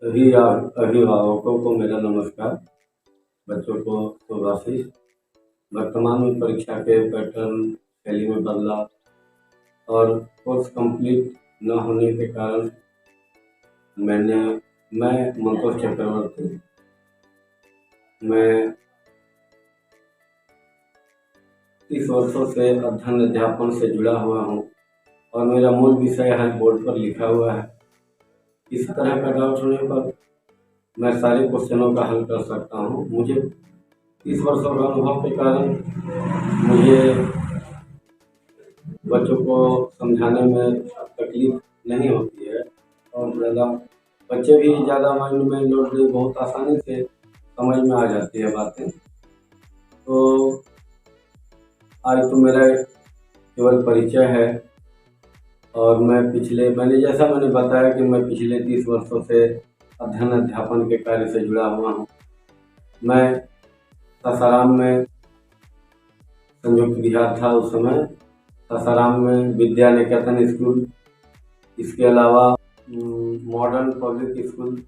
सभी अभिभावकों को मेरा नमस्कार। बच्चों को शुभाशीष। वर्तमान में परीक्षा के पैटर्न शैली में बदलाव और कोर्स कंप्लीट न होने के कारण मैं मंतोष चक्रवर्ती, मैं 30 वर्षों से अध्ययन अध्यापन से जुड़ा हुआ हूँ और मेरा मूल विषय है बोर्ड पर लिखा हुआ है। इस तरह का डाउट होने पर मैं सारे क्वेश्चनों का हल कर सकता हूँ। मुझे 30 वर्षों का अनुभव के कारण मुझे बच्चों को समझाने में तकलीफ नहीं होती है और बच्चे भी ज़्यादा माइंड में लोड नहीं, बहुत आसानी से समझ में आ जाती है बातें। तो आज तो मेरा केवल परिचय है और मैंने बताया कि मैं पिछले 30 वर्षों से अध्ययन अध्यापन के कार्य से जुड़ा हुआ हूँ। मैं सासाराम में संयुक्त विहार था उस समय। सासाराम में विद्या निकेतन स्कूल, इसके अलावा मॉडर्न पब्लिक स्कूल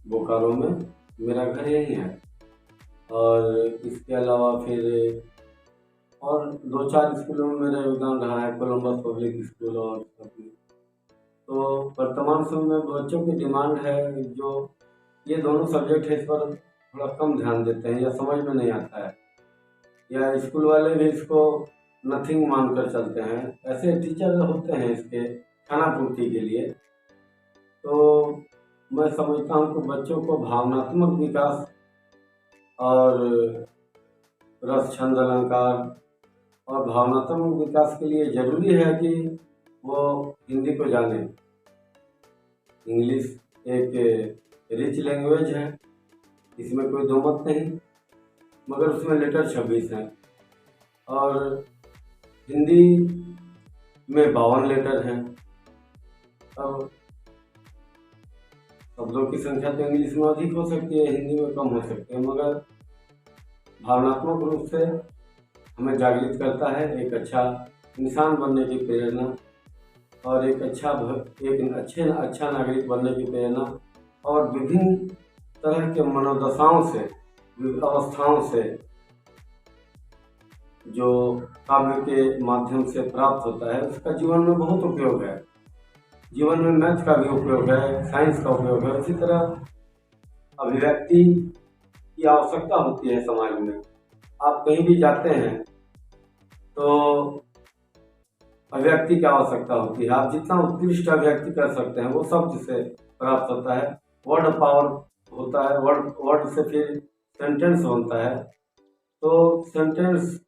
बोकारो में मेरा घर यही है। और इसके अलावा फिर और 2-4 स्कूलों में मेरा योगदान रहा है, कोलंबस पब्लिक स्कूल और सब। तो वर्तमान समय में बच्चों की डिमांड है, जो ये दोनों सब्जेक्ट है इस पर थोड़ा कम ध्यान देते हैं या समझ में नहीं आता है, या स्कूल वाले भी इसको नथिंग मानकर चलते हैं। ऐसे टीचर होते हैं इसके खाना पूर्ति के लिए। तो मैं समझता हूँ कि बच्चों को भावनात्मक विकास और रस छंद अलंकार और भावनात्मक विकास के लिए ज़रूरी है कि वो हिंदी को जाने। इंग्लिश एक रिच लैंग्वेज है, इसमें कोई दो मत नहीं, मगर उसमें लेटर 26 हैं और हिंदी में 52 लेटर हैं। अब शब्दों की संख्या तो इंग्लिश में अधिक हो सकती है, हिंदी में कम हो सकती है, मगर भावनात्मक रूप से हमें जागृत करता है एक अच्छा इंसान बनने की प्रेरणा और एक अच्छा नागरिक बनने की प्रेरणा और विभिन्न तरह के मनोदशाओं से, अवस्थाओं से जो काव्य के माध्यम से प्राप्त होता है, उसका जीवन में बहुत उपयोग है। जीवन में मैथ का भी उपयोग है, साइंस का उपयोग है। उसी तरह अभिव्यक्ति की आवश्यकता होती है समाज में। आप कहीं भी जाते हैं तो अभिव्यक्ति की आवश्यकता होती है। आप जितना उत्कृष्ट अभिव्यक्ति कर सकते हैं वो शब्द से प्राप्त होता है। वर्ड पावर होता है, वर्ड से फिर सेंटेंस बनता है। तो सेंटेंस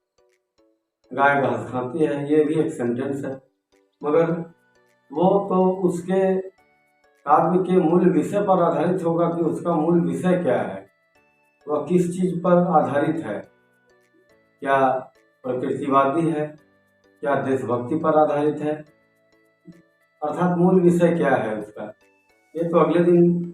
गाय घास खाती है, ये भी एक सेंटेंस है, मगर वो तो उसके काव्य के मूल विषय पर आधारित होगा कि उसका मूल विषय क्या है, वह किस चीज पर आधारित है। क्या प्रकृतिवादी है, क्या देशभक्ति पर आधारित है, अर्थात मूल विषय क्या है उसका, ये तो अगले दिन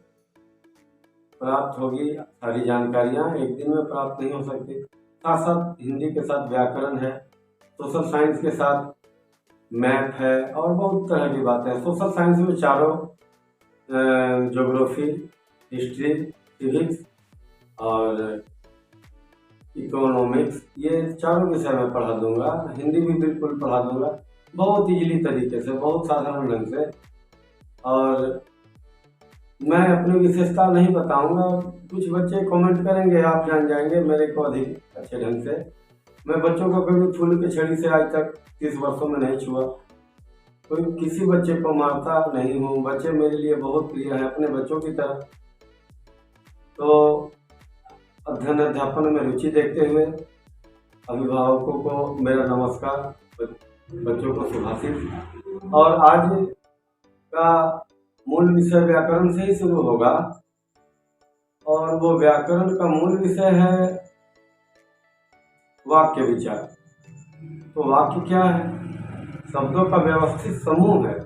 प्राप्त होगी। सारी जानकारियाँ एक दिन में प्राप्त नहीं हो सकती। साथ साथ हिंदी के साथ व्याकरण है, सोशल साइंस के साथ मैथ है और बहुत तरह की बातें हैं। सोशल साइंस में चारों ज्योग्राफी, हिस्ट्री, सिविक्स और इकोनॉमिक्स, ये चारों विषय में पढ़ा दूंगा। हिंदी भी बिल्कुल पढ़ा दूंगा, बहुत इजीली तरीके से, बहुत साधारण ढंग से। और मैं अपनी विशेषता नहीं बताऊंगा, कुछ बच्चे कमेंट करेंगे, आप जान जाएंगे मेरे को अधिक अच्छे ढंग से। मैं बच्चों को कभी फूल की छड़ी से आज तक 30 वर्षों में नहीं छुआ, कोई किसी बच्चे को मारता नहीं हूँ। बच्चे मेरे लिए बहुत प्रिय है, अपने बच्चों की तरह। तो अध्ययन अध्यापन में रुचि देखते हुए अभिभावकों को मेरा नमस्कार, बच्चों को शुभाशीष। और आज का मूल विषय व्याकरण से ही शुरू होगा और वो व्याकरण का मूल विषय है वाक्य विचार। तो वाक्य क्या है? शब्दों का व्यवस्थित समूह है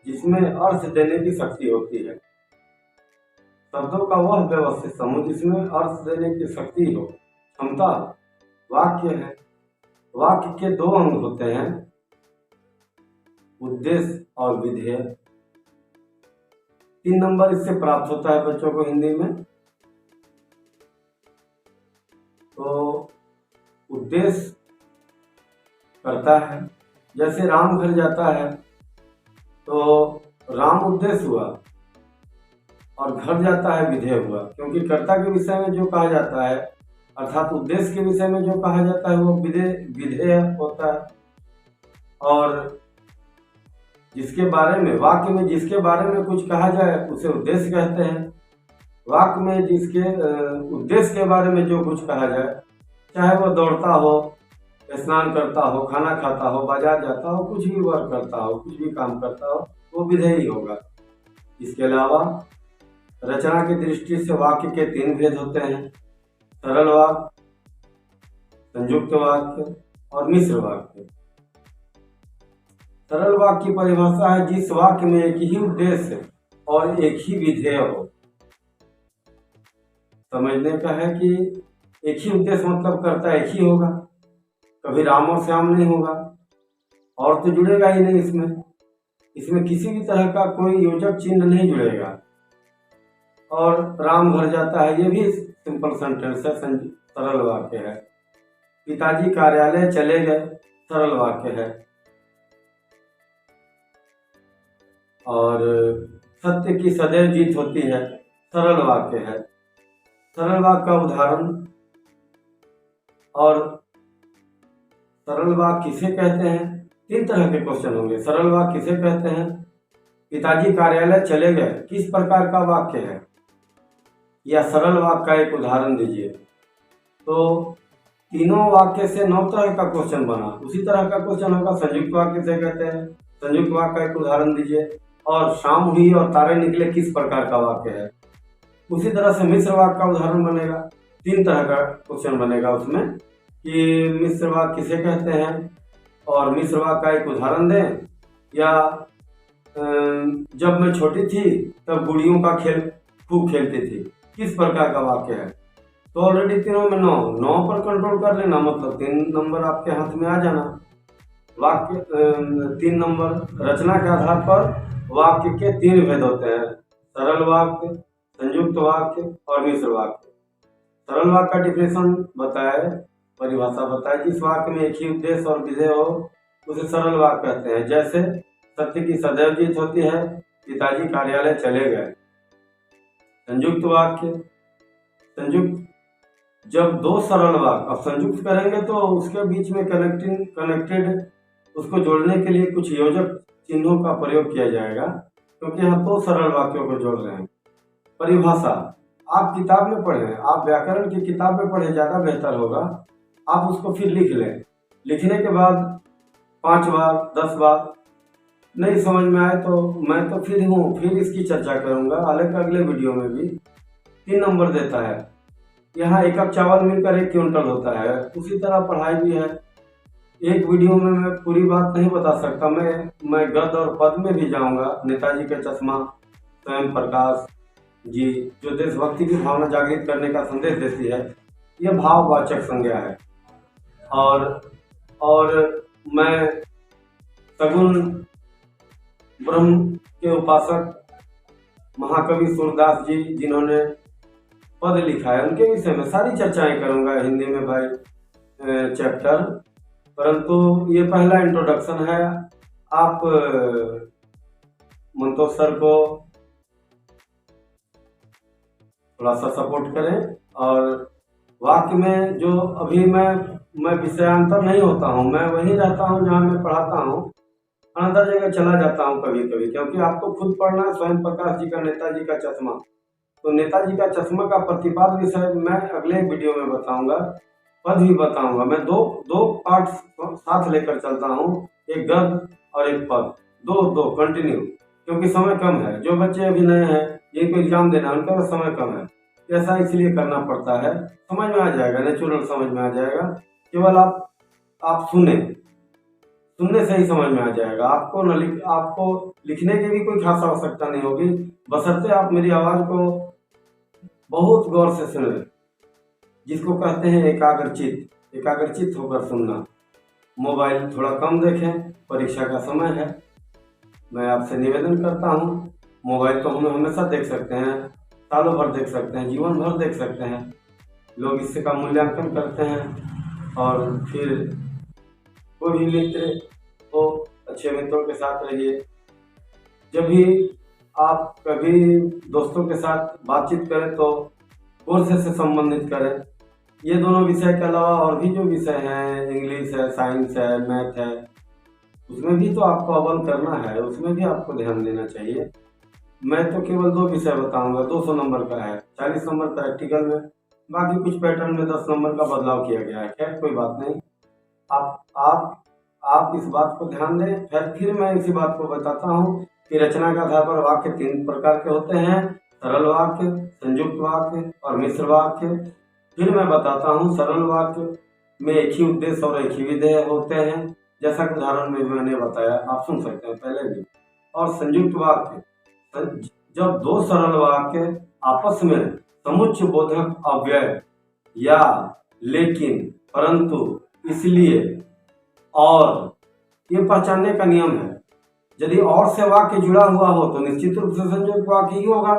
जिसमें अर्थ देने की शक्ति होती है। शब्दों का वह व्यवस्थित समूह जिसमें अर्थ देने की शक्ति हो, क्षमता, वाक्य है। वाक्य के 2 अंग होते हैं, उद्देश्य और विधेय। 3 नंबर इससे प्राप्त होता है बच्चों को हिंदी में। तो उद्देश्य करता है, जैसे राम घर जाता है तो राम उद्देश्य हुआ और घर जाता है विधेय हुआ, क्योंकि कर्ता के विषय में जो कहा जाता है अर्थात उद्देश्य के विषय में जो कहा जाता है वो विधेय होता है। और जिसके बारे में वाक्य में जिसके बारे में कुछ कहा जाए उसे उद्देश्य कहते हैं। वाक्य में जिसके उद्देश्य के बारे में जो कुछ कहा जाए, चाहे वो दौड़ता हो, स्नान करता हो, खाना खाता हो, बाजार जाता हो, कुछ भी वर्क करता हो, कुछ भी काम करता हो, वो विधेय होगा। इसके अलावा रचना की दृष्टि से वाक्य के 3 भेद होते हैं, सरल वाक्य, संयुक्त वाक्य और मिश्र वाक्य। सरल वाक्य की परिभाषा है जिस वाक्य में एक ही उद्देश्य और एक ही विधेय हो। समझने का है कि एक ही उद्देश्य मतलब करता एक ही होगा, कभी राम और श्याम नहीं होगा, और तो जुड़ेगा ही नहीं इसमें किसी भी तरह का कोई योजक चिन्ह नहीं जुड़ेगा। और राम घर जाता है, ये भी सिंपल सेंटेंस है, सरल वाक्य है। पिताजी कार्यालय चले गए, सरल वाक्य है। और सत्य की सदैव जीत होती है, सरल वाक्य है। सरल वाक्य का उदाहरण, और सरल वाक्य किसे कहते हैं, 3 तरह के क्वेश्चन होंगे। सरल वाक्य किसे कहते हैं, पिताजी कार्यालय चले गए किस प्रकार का वाक्य है, या सरल वाक्य का एक उदाहरण दीजिए। तो तीनों वाक्य से 9 तरह का क्वेश्चन बना। उसी तरह का क्वेश्चन होगा संयुक्त वाक्य किसे कहते हैं, संयुक्त वाक्य का एक उदाहरण दीजिए। और शाम हुई और तारे निकले किस प्रकार का वाक्य है। उसी तरह से मिश्र वाक्य का उदाहरण बनेगा। 3 तरह का क्वेश्चन बनेगा उसमें कि मिश्र वाक्य किसे कहते हैं और मिश्र वाक्य का एक उदाहरण दें, या जब मैं छोटी थी तब गुड़ियों का खेल खूब खेलती थी किस प्रकार का वाक्य है। तो ऑलरेडी तीनों में 9 पर कंट्रोल कर लेना, मतलब 3 नंबर आपके हाथ में आ जाना। वाक्य 3 नंबर रचना के आधार पर वाक्य के 3 भेद होते हैं, सरल वाक्य, संयुक्त वाक्य और मिश्र वाक्य। सरल वाक्य का डिफिनेशन बताए, परिभाषा बताए, जिस वाक्य में एक ही उद्देश्य और विधेय हो उसे सरल वाक्य कहते हैं। जैसे सत्य की सदैव जीत होती है, पिताजी कार्यालय चले गए। संयुक्त वाक्य, संयुक्त जब 2 सरल वाक्य अब संयुक्त करेंगे तो उसके बीच में कनेक्टेड उसको जोड़ने के लिए कुछ योजक चिन्हों का प्रयोग किया जाएगा, क्योंकि यहाँ 2 सरल वाक्यों को जोड़ रहे हैं। परिभाषा आप किताब में पढ़ें, आप व्याकरण की किताब में पढ़ें, ज़्यादा बेहतर होगा। आप उसको फिर लिख लें, लिखने के बाद 5 बार 10 बार नहीं समझ में आए तो मैं तो फिर इसकी चर्चा करूंगा अगले वीडियो में भी। 3 नंबर देता है। यहाँ 1 कप चावल मिलकर 1 क्विंटल होता है, उसी तरह पढ़ाई भी है। एक वीडियो में मैं पूरी बात नहीं बता सकता, मैं गद्य और पद में भी जाऊंगा। नेताजी का चश्मा, स्वयं प्रकाश जी जो देशभक्ति की भावना जागृत करने का संदेश देती है, यह भाववाचक संज्ञा है। और मैं सगुन ब्रह्म के उपासक महाकवि सूरदास जी जिन्होंने पद लिखा है, उनके विषय में सारी चर्चाएं करूंगा हिंदी में भाई चैप्टर। परंतु ये पहला इंट्रोडक्शन है। आप मंतोष सर को थोड़ा सा सपोर्ट करें। और वाक्य में जो अभी मैं विषयांतर नहीं होता हूँ, मैं वहीं रहता हूँ जहाँ मैं पढ़ाता हूँ, अनदर जगह चला जाता हूँ कभी कभी, क्योंकि आपको खुद पढ़ना है स्वयं प्रकाश जी का नेताजी का चश्मा। तो नेताजी का चश्मा का प्रतिपाद विषय मैं अगले वीडियो में बताऊंगा, पद भी बताऊंगा। मैं दो पार्ट साथ लेकर चलता हूँ, एक गद्य और एक पद, दो कंटिन्यू, क्योंकि समय कम है। जो बच्चे अभी नए हैं जिनको एग्जाम देना है उनका समय कम है, ऐसा इसलिए करना पड़ता है। समझ में आ जाएगा, नेचुरल समझ में आ जाएगा। केवल आप सुनने से ही समझ में आ जाएगा। आपको लिखने की भी कोई खास आवश्यकता नहीं होगी, बशर्ते आप मेरी आवाज को बहुत गौर से सुने, जिसको कहते हैं एकाग्रचित होकर सुनना। मोबाइल थोड़ा कम देखें, परीक्षा का समय है। मैं आपसे निवेदन करता हूँ मोबाइल तो हम हमेशा देख सकते हैं, सालों भर देख सकते हैं, जीवन भर देख सकते हैं। लोग इससे का मूल्यांकन करते हैं। और फिर कोई भी मित्र हो, अच्छे मित्रों के साथ रहिए। जब भी आप कभी दोस्तों के साथ बातचीत करें तो कोर्स से संबंधित करें। ये दोनों विषय के अलावा और भी जो विषय हैं, इंग्लिश है, साइंस है, मैथ है, उसमें भी तो आपको अव्वल करना है, उसमें भी आपको ध्यान देना चाहिए। मैं तो केवल 2 विषय बताऊंगा, 200 नंबर का है, 40 नंबर प्रैक्टिकल में, बाकी कुछ पैटर्न में 10 नंबर का बदलाव किया गया है। खैर कोई बात नहीं, आप आप आप इस बात को ध्यान दें। फिर मैं इसी बात को बताता हूँ कि रचना के आधार पर वाक्य 3 प्रकार के होते हैं: सरल वाक्य, संयुक्त वाक्य और मिश्र वाक्य। फिर मैं बताता हूँ, सरल वाक्य में एक ही उद्देश्य और एक ही विधेय होते हैं, जैसा कि उदाहरण में मैंने बताया, आप सुन सकते हैं पहले भी। और संयुक्त वाक्य, जब 2 सरल वाक्य आपस में समुच्चय बोधक अव्यय या लेकिन, परंतु, इसलिए, और, ये पहचानने का नियम है। यदि और से वाक्य जुड़ा हुआ हो तो निश्चित रूप से संयुक्त वाक्य ही होगा।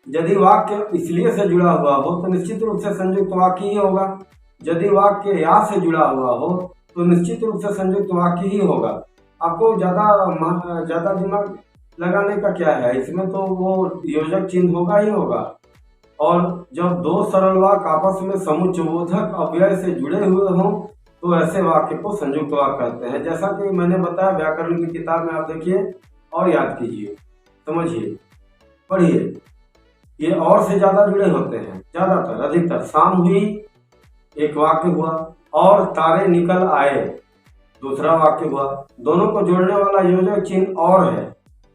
यदि वाक्य इसलिए से जुड़ा हुआ हो तो निश्चित रूप से संयुक्त वाक्य ही होगा। यदि वाक्य या से जुड़ा हुआ हो तो निश्चित रूप से संयुक्त वाक्य ही होगा। आपको ज्यादा दिमाग लगाने का क्या है, इसमें तो वो योजक चिन्ह होगा ही होगा। और जब 2 सरल वाक्य आपस में समुच्चयबोधक अव्यय से जुड़े हुए हों तो ऐसे वाक्य को संयुक्त वाक्य कहते हैं। जैसा कि मैंने बताया, व्याकरण की किताब में आप देखिए और याद कीजिए, समझिए, पढ़िए। ये और से ज्यादा जुड़े होते हैं, ज्यादातर, अधिकतर। शाम हुई, एक वाक्य हुआ, और तारे निकल आए, दूसरा वाक्य हुआ। दोनों को जोड़ने वाला योजक चिन्ह और है,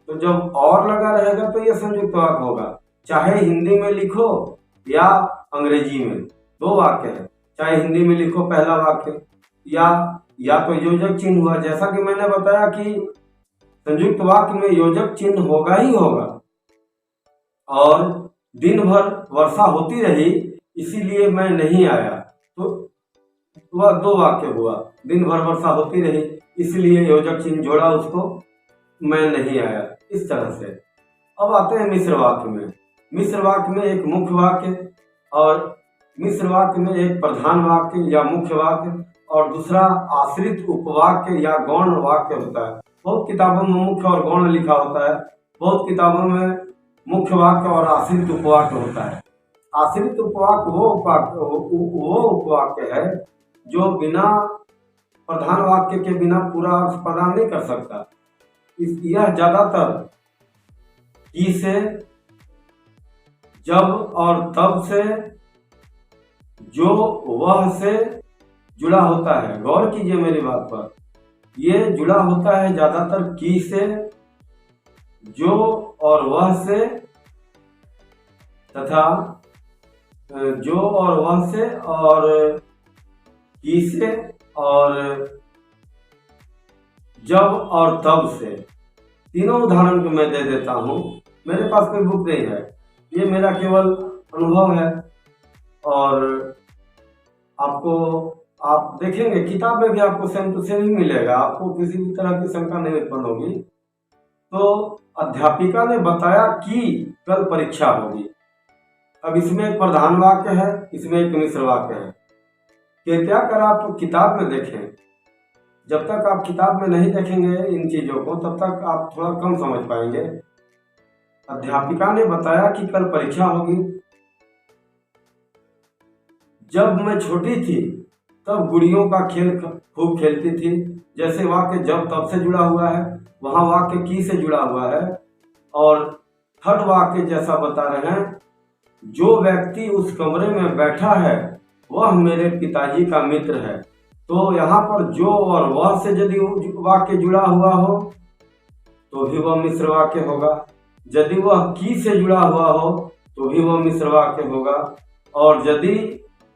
तो जब और लगा रहेगा तो ये संयुक्त वाक्य होगा। चाहे हिंदी में लिखो या अंग्रेजी में, 2 वाक्य है। चाहे हिंदी में लिखो पहला वाक्य, या तो योजक चिन्ह हुआ। जैसा कि मैंने बताया कि संयुक्त वाक्य में योजक चिन्ह होगा ही होगा। और दिन भर वर्षा होती रही इसीलिए मैं नहीं आया, तो वह 2 वाक्य हुआ। दिन भर वर्षा होती रही इसलिए योजक चिन्ह जोड़ा उसको, मैं नहीं आया, इस तरह से। अब आते हैं मिश्र वाक्य में। मिश्र वाक्य में एक मुख्य वाक्य और मिश्र वाक्य में एक प्रधान वाक्य या मुख्य वाक्य और दूसरा आश्रित उपवाक्य या गौण वाक्य होता है। बहुत किताबों में मुख्य और गौण लिखा होता है, बहुत किताबों में मुख्य वाक्य और आश्रित उपवाक्य होता है। आश्रित उपवाक्य वो उपवाक्य है जो बिना प्रधान वाक्य के बिना पूरा अर्थ प्रदान नहीं कर सकता। यह ज्यादातर की से, जब और तब से, जो, वह से जुड़ा होता है। गौर कीजिए मेरी बात पर, ये जुड़ा होता है ज्यादातर की से, जो और वह से, तथा जो और वह से, और की से, और जब और तब से। तीनों उदाहरण को मैं दे देता हूँ। मेरे पास कोई बुक नहीं है, ये मेरा केवल अनुभव है। और आप देखेंगे किताब में भी आपको सेम टू सेम ही मिलेगा, आपको किसी भी तरह की शंका नहीं उत्पन्न होगी। तो अध्यापिका ने बताया कि कल परीक्षा होगी। अब इसमें एक प्रधान वाक्य है, इसमें एक मिश्र वाक्य है। कृपया कर आप किताब में देखें। जब तक आप किताब में नहीं देखेंगे इन चीजों को, तब तक आप थोड़ा कम समझ पाएंगे। अध्यापिका ने बताया कि कल परीक्षा होगी। जब मैं छोटी थी तब गुड़ियों का खेल खूब खेलती थी। जैसे वाक्य जब तब से जुड़ा हुआ है, वहां वाक्य की से जुड़ा हुआ है। और थर्ड वाक्य जैसा बता रहे हैं, जो व्यक्ति उस कमरे में बैठा है वह मेरे पिताजी का मित्र है। तो यहाँ पर जो और वह से यदि वाक्य जुड़ा हुआ हो तो भी वह मिश्र वाक्य होगा। यदि वह की से जुड़ा हुआ हो तो भी वह मिश्र वाक्य होगा। और यदि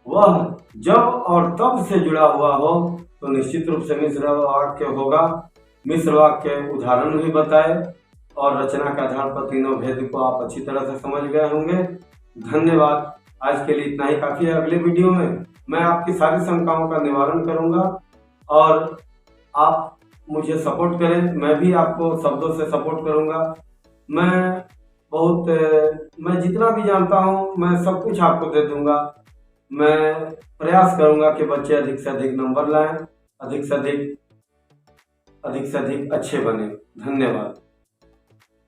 वह जब और तब से जुड़ा हुआ हो तो निश्चित रूप से मिश्र वाक्य होगा। मिश्र वाक्य उदाहरण भी बताए और रचना के आधार पर तीनों भेद को आप अच्छी तरह से समझ गए होंगे। धन्यवाद। आज के लिए इतना ही काफी है। अगले वीडियो में मैं आपकी सारी शंकाओं का निवारण करूंगा और आप मुझे सपोर्ट करें, मैं भी आपको शब्दों से सपोर्ट करूंगा। मैं मैं जितना भी जानता हूँ मैं सब कुछ आपको दे दूंगा। मैं प्रयास करूंगा कि बच्चे अधिक से अधिक नंबर लाएं, अधिक से अधिक अच्छे बने। धन्यवाद।